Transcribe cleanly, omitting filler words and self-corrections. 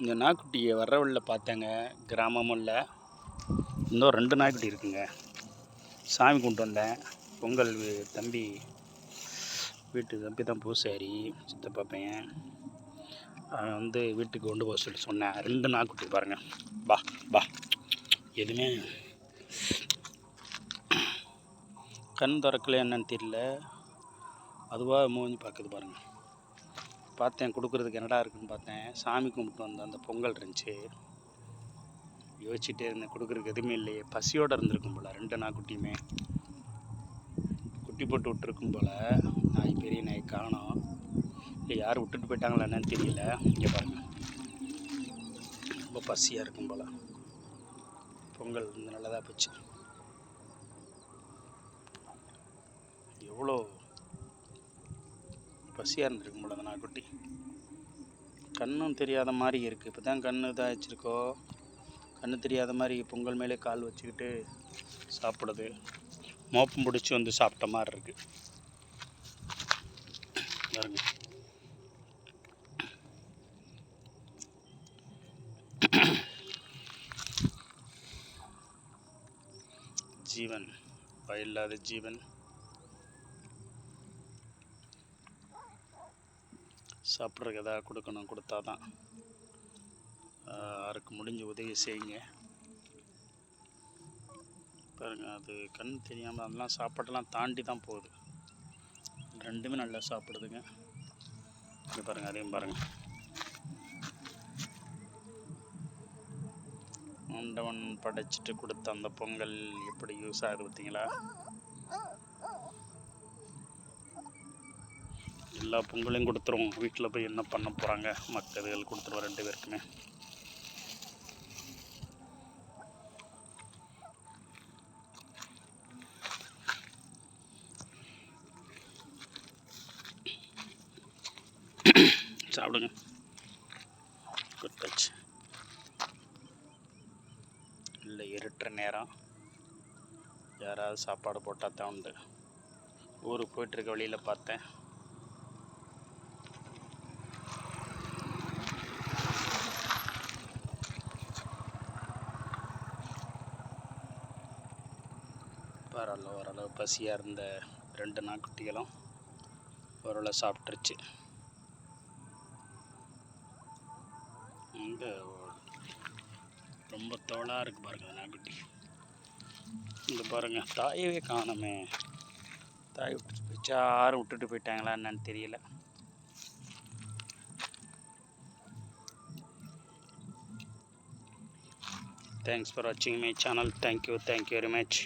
இந்த நாய்க்குட்டியை வர்ற வழியில் பார்த்தேங்க. கிராமமும் இல்லை, இன்னும் 2 நாய்க்குட்டி இருக்குங்க. சாமி கும்பிட்டு வந்தேன். பொங்கல் தம்பி வீட்டு தம்பி தான் பூசாரி, சித்தப்பா பையன். அவன் வந்து வீட்டுக்கு கொண்டு போக சொல்லி சொன்னேன். 2 நாய்க்குட்டி பாருங்கள். பா பா எதுவுமே கண் திறக்கல என்னன்னு தெரியல, அதுவாக மூஞ்சி பார்க்குது பாருங்கள். பார்த்தேன் கொடுக்குறதுக்கு என்னடா இருக்குன்னு பார்த்தேன். சாமி கும்பிட்டு வந்த அந்த பொங்கல் இருந்துச்சு. யோசிச்சுட்டே இருந்தேன், கொடுக்குறதுக்கு எதுவுமே இல்லையே. பசியோடு இருந்திருக்கும் போல் 2 நாய்க்குட்டியுமே. குட்டி போட்டு விட்டுருக்கும் போல். நாய் பெரிய நாய் காணோம். இல்லை யார் விட்டுட்டு போயிட்டாங்களா என்னன்னு தெரியல. இங்கே பாருங்கள், ரொம்ப பசியாக இருக்கும் போல். பொங்கல் வந்து நல்லதாக போச்சு. எவ்வளோ பசியாக இருந்திருக்கும் போல் அந்த நாய்க்குட்டி. கண்ணும் தெரியாத மாதிரி இருக்குது. இப்போ தான் கண் இதாக வச்சுருக்கோ, கண்ணு தெரியாத மாதிரி பொங்கல் மேலே கால் வச்சுக்கிட்டு சாப்பிடுது. மோப்பம் பிடிச்சி வந்து சாப்பிட்ட மாதிரி இருக்குது பாருங்க. ஜீவன், வாயில்லாத ஜீவன். சாப்பிட்றதுக்கு எதாவது கொடுக்கணும், கொடுத்தா தான். யாருக்கு முடிஞ்ச உதவி செய்யுங்க. பாருங்கள், அது கண் தெரியாமல் அதெல்லாம் சாப்பாட்டெல்லாம் தாண்டி தான் போகுது. 2மே நல்லா சாப்பிடுதுங்க. இது பாருங்கள், அதையும் பாருங்கள். ஆண்டவன் படைச்சிட்டு கொடுத்த அந்த பொங்கல் எப்படி யூஸ் ஆகுது பார்த்தீங்களா? எல்லா பொங்கலையும் கொடுத்துருவோம். வீட்டில் போய் என்ன பண்ண போகிறாங்க மக்கள், கொடுத்துருவோம் 2 பேருக்குமே. சாப்பிடுங்க, கொடுத்தாச்சு. இல்லை இருட்டுற நேரம், யாராவது சாப்பாடு போட்டால் தான் உண்டு. ஊருக்கு போயிட்டுருக்க வழியில் பார்த்தேன். பரவாயில்ல, ஓரளவு பசியாக இருந்த 2 நாய்க்குட்டிகளும் ஓரளவு சாப்பிட்ருச்சு. இங்கே ரொம்ப தோளாக இருக்குது பாருங்கள் நாய்க்குட்டி. இங்கே பாருங்கள், தாயவே காணுமே. தாய் விட்டு போயிடுச்சு, யாரும் விட்டுட்டு போயிட்டாங்களா என்னன்னு தெரியல. தேங்க்ஸ் ஃபார் வாட்சிங் my channel. Thank you very much.